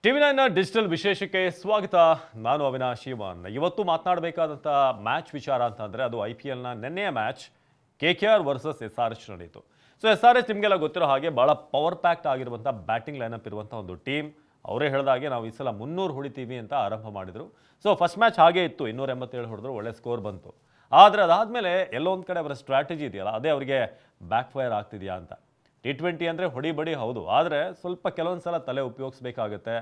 ಟಿವಿ9 digital ವಿಶೇಷಕ್ಕೆ ಸ್ವಾಗತ. ನಾನು ಅವಿನಾಶ್ ಶಿವನ್. ಇವತ್ತು ಮಾತನಾಡಬೇಕಾದಂಥ ಮ್ಯಾಚ್ ವಿಚಾರ ಅಂತಂದರೆ ಅದು IPLನ ನೆನ್ನೆಯ ಮ್ಯಾಚ್ KKR ವರ್ಸಸ್ SRH ನಡೆಯಿತು. ಸೊ SRH ನಿಮಗೆಲ್ಲ ಗೊತ್ತಿರೋ ಹಾಗೆ ಭಾಳ ಪವರ್ ಪ್ಯಾಕ್ಟ್ ಆಗಿರುವಂಥ ಬ್ಯಾಟಿಂಗ್ ಲೈನಪ್ ಇರುವಂಥ ಒಂದು ಟೀಮ್. ಅವರೇ ಹೇಳಿದ ಹಾಗೆ ನಾವು ಈ ಸಲ 300 ಹೊಡಿತೀವಿ ಅಂತ ಆರಂಭ ಮಾಡಿದರು. ಸೊ ಫಸ್ಟ್ ಮ್ಯಾಚ್ ಹಾಗೇ ಇತ್ತು, 287 ಹೊಡೆದ್ರು, ಒಳ್ಳೆ ಸ್ಕೋರ್ ಬಂತು. ಆದರೆ ಅದಾದಮೇಲೆ ಎಲ್ಲೋ ಒಂದು ಕಡೆ ಅವರ ಸ್ಟ್ರಾಟಜಿ ಇದೆಯಲ್ಲ, ಅದೇ ಅವರಿಗೆ ಬ್ಯಾಕ್ ಫೈರ್ ಆಗ್ತಿದೆಯಾ ಅಂತ. T20 ಅಂದರೆ ಹೊಡಿಬಡಿ ಹೌದು, ಆದರೆ ಸ್ವಲ್ಪ ಕೆಲವೊಂದು ಸಲ ತಲೆ ಉಪಯೋಗಿಸ್ಬೇಕಾಗುತ್ತೆ.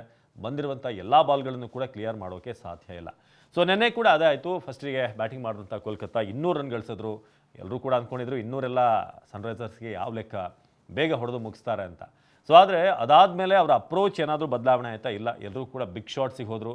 ಬಂದಿರುವಂಥ ಎಲ್ಲ ಬಾಲ್ಗಳನ್ನು ಕೂಡ ಕ್ಲಿಯರ್ ಮಾಡೋಕ್ಕೆ ಸಾಧ್ಯ ಇಲ್ಲ. ಸೊ ನೆನ್ನೆ ಕೂಡ ಅದೇ ಆಯಿತು. ಫಸ್ಟಿಗೆ ಬ್ಯಾಟಿಂಗ್ ಮಾಡಿದಂಥ ಕೋಲ್ಕತ್ತಾ 200 ರನ್ ಗಳಿಸಿದ್ರು. ಎಲ್ಲರೂ ಕೂಡ ಅಂದ್ಕೊಂಡಿದ್ರು 200 ಎಲ್ಲ ಸನ್ರೈಸರ್ಸ್ಗೆ ಯಾವ ಲೆಕ್ಕ, ಬೇಗ ಹೊಡೆದು ಮುಗಿಸ್ತಾರೆ ಅಂತ. ಸೊ ಆದರೆ ಅದಾದಮೇಲೆ ಅವರ ಅಪ್ರೋಚ್ ಏನಾದರೂ ಬದಲಾವಣೆ ಆಯಿತಾ? ಇಲ್ಲ, ಎಲ್ಲರೂ ಕೂಡ ಬಿಗ್ ಶಾಟ್ಸಿಗೆ ಹೋದರು.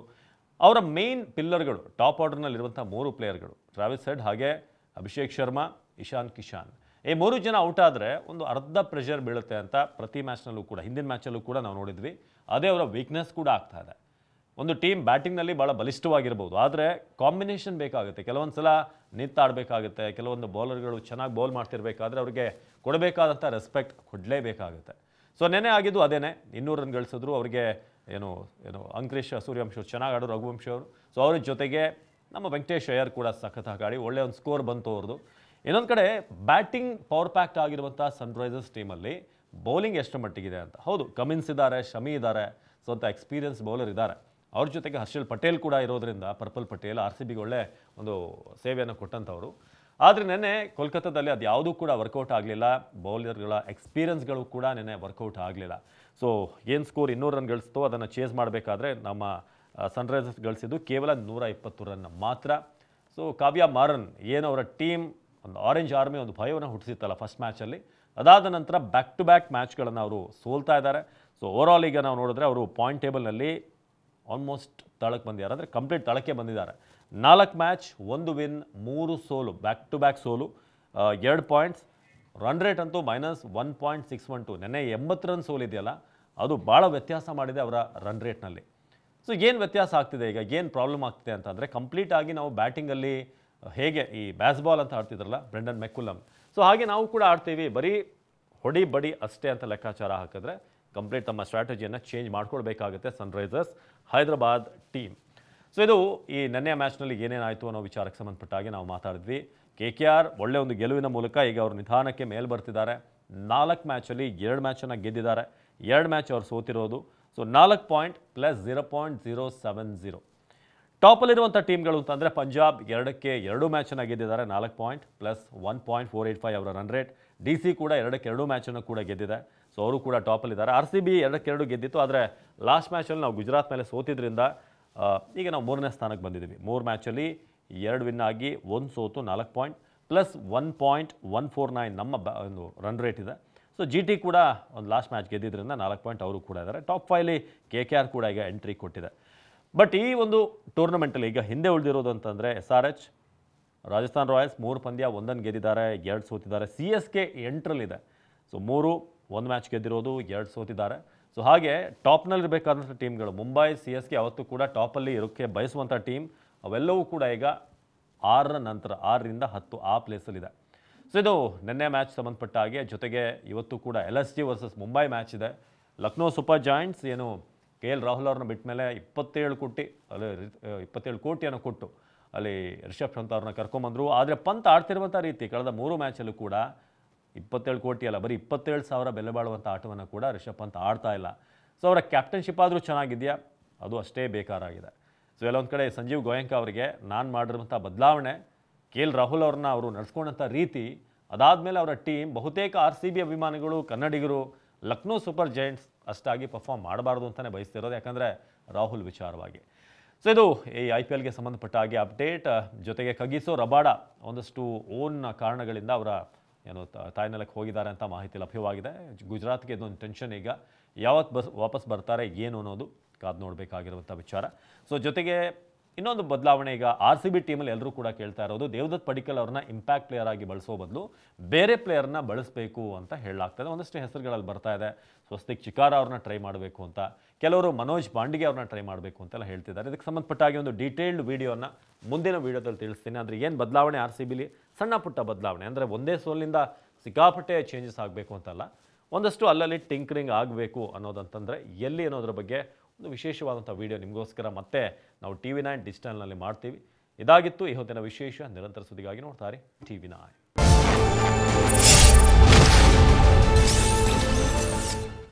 ಅವರ ಮೇನ್ ಪಿಲ್ಲರ್ಗಳು, ಟಾಪ್ ಆರ್ಡರ್ನಲ್ಲಿರುವಂಥ 3 ಪ್ಲೇಯರ್ಗಳು, ಟ್ರಾವಿಸ್ ಹೆಡ್, ಹಾಗೆ ಅಭಿಷೇಕ್ ಶರ್ಮಾ, ಇಶಾನ್ ಕಿಶಾನ್, ಈ 3 ಜನ ಔಟ್ ಆದರೆ ಒಂದು ಅರ್ಧ ಪ್ರೆಷರ್ ಬೀಳುತ್ತೆ ಅಂತ ಪ್ರತಿ ಮ್ಯಾಚ್ನಲ್ಲೂ ಕೂಡ, ಹಿಂದಿನ ಮ್ಯಾಚಲ್ಲೂ ಕೂಡ ನಾವು ನೋಡಿದ್ವಿ. ಅದೇ ಅವರ ವೀಕ್ನೆಸ್ ಕೂಡ ಆಗ್ತಾ ಇದೆ. ಒಂದು ಟೀಮ್ ಬ್ಯಾಟಿಂಗ್ನಲ್ಲಿ ಭಾಳ ಬಲಿಷ್ಠವಾಗಿರ್ಬೋದು, ಆದರೆ ಕಾಂಬಿನೇಷನ್ ಬೇಕಾಗುತ್ತೆ. ಕೆಲವೊಂದು ಸಲ ನಿಂತಾಡಬೇಕಾಗುತ್ತೆ. ಕೆಲವೊಂದು ಬೌಲರ್ಗಳು ಚೆನ್ನಾಗಿ ಬೌಲ್ ಮಾಡ್ತಿರ್ಬೇಕಾದ್ರೆ ಅವ್ರಿಗೆ ಕೊಡಬೇಕಾದಂಥ ರೆಸ್ಪೆಕ್ಟ್ ಕೊಡಲೇಬೇಕಾಗುತ್ತೆ. ಸೊ ನೆನೆ ಆಗಿದ್ದು ಅದೇನೆ, 200 ರನ್ ಗಳಿಸಿದ್ರು. ಅವರಿಗೆ ಏನು ಅಂಕರೀಶ್ ಸೂರ್ಯವಂಶಿ ಅವರು ಚೆನ್ನಾಗಿ ಆಡೋರು, ರಘುವಂಶಿ ಅವರು. ಸೊ ಅವ್ರ ಜೊತೆಗೆ ನಮ್ಮ ವೆಂಕಟೇಶ್ ಅಯ್ಯರ್ ಕೂಡ ಸಖತ್ತಾಗಿ ಆಡಿ ಒಳ್ಳೆಯ ಒಂದು ಸ್ಕೋರ್ ಬಂತು ಅವ್ರದ್ದು. ಇನ್ನೊಂದು ಕಡೆ ಬ್ಯಾಟಿಂಗ್ ಪವರ್ ಪ್ಯಾಕ್ಟ್ ಆಗಿರುವಂಥ ಸನ್ರೈಸರ್ಸ್ ಟೀಮಲ್ಲಿ ಬೌಲಿಂಗ್ ಎಷ್ಟು ಮಟ್ಟಿಗಿದೆ ಅಂತ. ಹೌದು, ಕಮಿನ್ಸ್ ಇದ್ದಾರೆ, ಶಮಿ ಇದ್ದಾರೆ, ಸ್ವಂತ ಎಕ್ಸ್ಪೀರಿಯನ್ಸ್ ಬೌಲರ್ ಇದ್ದಾರೆ. ಅವ್ರ ಜೊತೆಗೆ ಹರ್ಷಲ್ ಪಟೇಲ್ ಕೂಡ ಇರೋದ್ರಿಂದ, ಪರ್ಪಲ್ ಪಟೇಲ್ RCBಗೆ ಒಳ್ಳೆ ಒಂದು ಸೇವೆಯನ್ನು ಕೊಟ್ಟಂಥವ್ರು. ಆದರೆ ನೆನ್ನೆ ಕೋಲ್ಕತ್ತಾದಲ್ಲಿ ಅದು ಯಾವುದೂ ಕೂಡ ವರ್ಕೌಟ್ ಆಗಲಿಲ್ಲ. ಬೌಲರ್ಗಳ ಎಕ್ಸ್ಪೀರಿಯನ್ಸ್ಗಳು ಕೂಡ ನೆನ್ನೆ ವರ್ಕೌಟ್ ಆಗಲಿಲ್ಲ. ಸೊ ಏನು ಸ್ಕೋರ್ 200 ರನ್ ಗಳಿಸ್ತೋ ಅದನ್ನು ಚೇಸ್ ಮಾಡಬೇಕಾದ್ರೆ ನಮ್ಮ ಸನ್ರೈಸರ್ಸ್ ಗಳಿಸಿದ್ದು ಕೇವಲ 120 ರನ್ ಮಾತ್ರ. ಸೊ ಕಾವ್ಯ ಮಾರನ್ ಏನು ಅವರ ಟೀಮ್, ಒಂದು ಆರೆಂಜ್ ಆರ್ಮಿ ಒಂದು ಭಯವನ್ನು ಹುಟ್ಟಿಸಿತ್ತಲ್ಲ ಫಸ್ಟ್ ಮ್ಯಾಚಲ್ಲಿ, ಅದಾದ ನಂತರ ಬ್ಯಾಕ್ ಟು ಬ್ಯಾಕ್ ಮ್ಯಾಚ್ಗಳನ್ನು ಅವರು ಸೋಲ್ತಾ ಇದ್ದಾರೆ. ಸೊ ಓವರಾಲ್ ಈಗ ನಾವು ನೋಡಿದ್ರೆ ಅವರು ಪಾಯಿಂಟ್ ಟೇಬಲ್ನಲ್ಲಿ ಆಲ್ಮೋಸ್ಟ್ ತಳಕ್ಕೆ ಬಂದಿದ್ದಾರೆ, ಅಂದರೆ ಕಂಪ್ಲೀಟ್ ತಳಕ್ಕೆ ಬಂದಿದ್ದಾರೆ. 4 ಮ್ಯಾಚ್ 1 ವಿನ್ 3 ಸೋಲು, ಬ್ಯಾಕ್ ಟು ಬ್ಯಾಕ್ ಸೋಲು, 2 ಪಾಯಿಂಟ್ಸ್. ರನ್ ರೇಟ್ ಅಂತೂ -1.612. ನೆನ್ನೆ 80 ರನ್ ಸೋಲಿದೆಯಲ್ಲ, ಅದು ಭಾಳ ವ್ಯತ್ಯಾಸ ಮಾಡಿದೆ ಅವರ ರನ್ ರೇಟ್ನಲ್ಲಿ. ಸೊ ಏನು ವ್ಯತ್ಯಾಸ ಆಗ್ತಿದೆ ಈಗ, ಏನು ಪ್ರಾಬ್ಲಮ್ ಆಗ್ತಿದೆ ಅಂತಂದರೆ, ಕಂಪ್ಲೀಟಾಗಿ ನಾವು ಬ್ಯಾಟಿಂಗಲ್ಲಿ ಹೇಗೆ ಈ ಬ್ಯಾಸ್ಬಾಲ್ ಅಂತ ಆಡ್ತಿದ್ರಲ್ಲ ಬ್ರೆಂಡನ್ ಮೆಕ್ಕುಲಮ್, ಸೊ ಹಾಗೆ ನಾವು ಕೂಡ ಆಡ್ತೀವಿ, ಬರೀ ಹೊಡಿ ಬಡಿ ಅಷ್ಟೇ ಅಂತ ಲೆಕ್ಕಾಚಾರ ಹಾಕಿದ್ರೆ ಕಂಪ್ಲೀಟ್ ತಮ್ಮ ಸ್ಟ್ರಾಟಜಿಯನ್ನು ಚೇಂಜ್ ಮಾಡ್ಕೊಳ್ಬೇಕಾಗುತ್ತೆ ಸನ್ರೈಸರ್ಸ್ ಹೈದರಾಬಾದ್ ಟೀಮ್. ಸೊ ಇದು ಈ ನೆನ್ನೆಯ ಮ್ಯಾಚ್ನಲ್ಲಿ ಏನೇನಾಯಿತು ಅನ್ನೋ ವಿಚಾರಕ್ಕೆ ಸಂಬಂಧಪಟ್ಟ ಹಾಗೆ ನಾವು ಮಾತಾಡಿದ್ವಿ. KKR ಒಳ್ಳೆ ಒಂದು ಗೆಲುವಿನ ಮೂಲಕ ಈಗ ಅವರು ನಿಧಾನಕ್ಕೆ ಮೇಲೆ ಬರ್ತಿದ್ದಾರೆ. 4 ಮ್ಯಾಚಲ್ಲಿ 2 ಮ್ಯಾಚನ್ನು ಗೆದ್ದಿದ್ದಾರೆ, 2 ಮ್ಯಾಚ್ ಅವ್ರು ಸೋತಿರೋದು. So 4 point plus 0.070. ಟಾಪಲ್ಲಿರುವಂಥ ಟೀಮ್ಗಳು ಅಂತಂದರೆ ಪಂಜಾಬ್ 2ಕ್ಕೆ 2 ಮ್ಯಾಚನ್ನು ಗೆದ್ದಿದ್ದಾರೆ, 4 ಪಾಯಿಂಟ್ ಪ್ಲಸ್ 1.485 ಅವರ ರನ್ ರೇಟ್. DC ಕೂಡ 2ಕ್ಕೆ 2 ಮ್ಯಾಚನ್ನು ಕೂಡ ಗೆದ್ದಿದೆ. ಸೊ ಅವರು ಕೂಡ ಟಾಪಲ್ಲಿದ್ದಾರೆ. RCB 2ಕ್ಕೆ 2 ಗೆದ್ದಿತ್ತು, ಆದರೆ ಲಾಸ್ಟ್ ಮ್ಯಾಚಲ್ಲಿ ನಾವು ಗುಜರಾತ್ ಮೇಲೆ ಸೋತಿದ್ರಿಂದ ಈಗ ನಾವು 3ನೇ ಸ್ಥಾನಕ್ಕೆ ಬಂದಿದ್ದೀವಿ. 3 ಮ್ಯಾಚಲ್ಲಿ 2 ವಿನ್ ಆಗಿ 1 ಸೋತು, 4 ಪಾಯಿಂಟ್ ಪ್ಲಸ್ 1.149 ನಮ್ಮ ಒಂದು ರನ್ ರೇಟ್ ಇದೆ. ಸೊ GT ಕೂಡ ಒಂದು ಲಾಸ್ಟ್ ಮ್ಯಾಚ್ ಗೆದ್ದಿದ್ದರಿಂದ 4 ಪಾಯಿಂಟ್ ಅವರು ಕೂಡ ಇದ್ದಾರೆ. ಟಾಪ್ 5ಲಿ KKR ಕೂಡ ಈಗ ಎಂಟ್ರಿ ಕೊಟ್ಟಿದೆ. ಬಟ್ ಈ ಒಂದು ಟೂರ್ನಮೆಂಟಲ್ಲಿ ಈಗ ಹಿಂದೆ ಉಳಿದಿರೋದು ಅಂತಂದರೆ SRH, ರಾಜಸ್ಥಾನ್ ರಾಯಲ್ಸ್ 3 ಪಂದ್ಯ 1 ಗೆದ್ದಿದ್ದಾರೆ, 2 ಸೋತಿದ್ದಾರೆ. CSK 8ರಲ್ಲಿದೆ. ಸೊ 1 ಮ್ಯಾಚ್ ಗೆದ್ದಿರೋದು, 2 ಸೋತಿದ್ದಾರೆ. ಸೊ ಹಾಗೆ ಟಾಪ್ನಲ್ಲಿರಬೇಕಾದಂಥ ಟೀಮ್ಗಳು ಮುಂಬೈ, CSK ಅವತ್ತು ಕೂಡ ಟಾಪಲ್ಲಿ ಇರೋಕ್ಕೆ ಬಯಸುವಂಥ ಟೀಮ್, ಅವೆಲ್ಲವೂ ಕೂಡ ಈಗ 6ರ ನಂತರ 6ರಿಂದ 10 ಆ ಪ್ಲೇಸಲ್ಲಿದೆ. ಸೊ ಇದು ನೆನ್ನೆ ಮ್ಯಾಚ್ ಸಂಬಂಧಪಟ್ಟ ಹಾಗೆ. ಜೊತೆಗೆ ಇವತ್ತು ಕೂಡ LSG ವರ್ಸಸ್ ಮುಂಬೈ ಮ್ಯಾಚ್ ಇದೆ. ಲಕ್ನೋ ಸೂಪರ್ ಜಾಯಿಂಟ್ಸ್ ಏನು KL ರಾಹುಲ್ ಅವ್ರನ್ನ ಬಿಟ್ಟ ಮೇಲೆ 27 ಕೋಟಿಯನ್ನು ಕೊಟ್ಟು ಅಲ್ಲಿ ರಿಷಬ್ ಪಂತ್ ಅವ್ರನ್ನ ಕರ್ಕೊಂಬಂದರು. ಆದರೆ ಪಂತ್ ಆಡ್ತಿರುವಂಥ ರೀತಿ ಕಳೆದ 3 ಮ್ಯಾಚಲ್ಲೂ ಕೂಡ 27 ಕೋಟಿ ಅಲ್ಲ, ಬರೀ 27,000 ಬೆಲೆ ಬಾಳುವಂಥ ಆಟವನ್ನು ಕೂಡ ರಿಷಬ್ ಪಂತ್ ಆಡ್ತಾ ಇಲ್ಲ. ಸೊ ಅವರ ಕ್ಯಾಪ್ಟನ್ಶಿಪ್ ಆದರೂ ಚೆನ್ನಾಗಿದೆಯಾ? ಅದು ಅಷ್ಟೇ ಬೇಕಾರಾಗಿದೆ. ಸೊ ಎಲ್ಲೊಂದು ಕಡೆ ಸಂಜೀವ್ ಗೋಯಂಕ ಅವರಿಗೆ ನಾನು ಮಾಡಿರುವಂಥ ಬದಲಾವಣೆ, KL ರಾಹುಲ್ ಅವ್ರನ್ನ ಅವರು ನಡೆಸ್ಕೊಂಡಂಥ ರೀತಿ, ಅದಾದಮೇಲೆ ಅವರ ಟೀಮ್ ಬಹುತೇಕ RCB ಅಭಿಮಾನಿಗಳು, ಕನ್ನಡಿಗರು ಲಕ್ನೋ ಸೂಪರ್ ಜೈಂಟ್ಸ್ ಅಷ್ಟಾಗಿ ಪರ್ಫಾರ್ಮ್ ಮಾಡಬಾರ್ದು ಅಂತಲೇ ಬಯಸ್ತಿರೋದು, ಯಾಕಂದರೆ ರಾಹುಲ್ ವಿಚಾರವಾಗಿ. ಸೊ ಇದು ಈ IPLಗೆ ಸಂಬಂಧಪಟ್ಟ ಹಾಗೆ ಅಪ್ಡೇಟ್. ಜೊತೆಗೆ ಕಗಿಸೋ ರಬಾಡ ಒಂದಷ್ಟು ಓನ್ ಕಾರಣಗಳಿಂದ ಅವರ ಏನು ತಾಯ್ನೆಲಕ್ಕೆ ಹೋಗಿದ್ದಾರೆ ಅಂತ ಮಾಹಿತಿ ಲಭ್ಯವಾಗಿದೆ. ಗುಜರಾತ್ಗೆ ಇದೊಂದು ಟೆನ್ಷನ್. ಈಗ ಯಾವತ್ತು ವಾಪಸ್ ಬರ್ತಾರೆ ಏನು ಅನ್ನೋದು ಕಾದು ನೋಡಬೇಕಾಗಿರುವಂಥ ವಿಚಾರ. ಸೊ ಜೊತೆಗೆ ಇನ್ನೊಂದು ಬದಲಾವಣೆ, ಈಗ RCB ಟೀಮಲ್ಲಿ ಎಲ್ಲರೂ ಕೂಡ ಕೇಳ್ತಾ ಇರೋದು, ದೇವದತ್ ಪಡಿಕ್ಕಲ್ ಅವ್ರನ್ನ ಇಂಪ್ಯಾಕ್ಟ್ ಪ್ಲೇಯರ್ ಆಗಿ ಬಳಸೋ ಬದಲು ಬೇರೆ ಪ್ಲೇಯರ್ನ ಬಳಸಬೇಕು ಅಂತ ಹೇಳಲಾಗ್ತದೆ. ಒಂದಷ್ಟು ಹೆಸರುಗಳಲ್ಲಿ ಬರ್ತಾ ಇದೆ. ಸ್ವಸ್ತಿಕ್ ಚಿಕಾರ ಅವ್ರನ್ನ ಟ್ರೈ ಮಾಡಬೇಕು ಅಂತ, ಕೆಲವರು ಮನೋಜ್ ಪಾಂಡಿಗೆ ಅವ್ರನ್ನ ಟ್ರೈ ಮಾಡಬೇಕು ಅಂತೆಲ್ಲ ಹೇಳ್ತಿದ್ದಾರೆ. ಇದಕ್ಕೆ ಸಂಬಂಧಪಟ್ಟ ಹಾಗೆ ಒಂದು ಡೀಟೇಲ್ಡ್ ವೀಡಿಯೋನ ಮುಂದಿನ ವೀಡಿಯೋದಲ್ಲಿ ತಿಳಿಸ್ತೀನಿ. ಅಂದರೆ ಏನು ಬದಲಾವಣೆ RCBಲಿ, ಸಣ್ಣ ಪುಟ್ಟ ಬದಲಾವಣೆ, ಅಂದರೆ ಒಂದೇ ಸೋಲಿಂದ ಸಿಕ್ಕಾಪಟ್ಟೆ ಚೇಂಜಸ್ ಆಗಬೇಕು ಅಂತಲ್ಲ, ಒಂದಷ್ಟು ಅಲ್ಲಲ್ಲಿ ಟಿಂಕರಿಂಗ್ ಆಗಬೇಕು ಅನ್ನೋದಂತಂದರೆ ಎಲ್ಲಿ ಅನ್ನೋದ್ರ ಬಗ್ಗೆ ಒಂದು ವಿಶೇಷವಾದಂಥ ವಿಡಿಯೋ ನಿಮಗೋಸ್ಕರ ಮತ್ತೆ ನಾವು TV9 ಡಿಜಿಟಲ್ನಲ್ಲಿ ಮಾಡ್ತೀವಿ. ಇದಾಗಿತ್ತು ಈ ಹೊತ್ತಿನ ವಿಶೇಷ. ನಿರಂತರ ಸುದ್ದಿಗಾಗಿ ನೋಡ್ತಾರೆ TV9.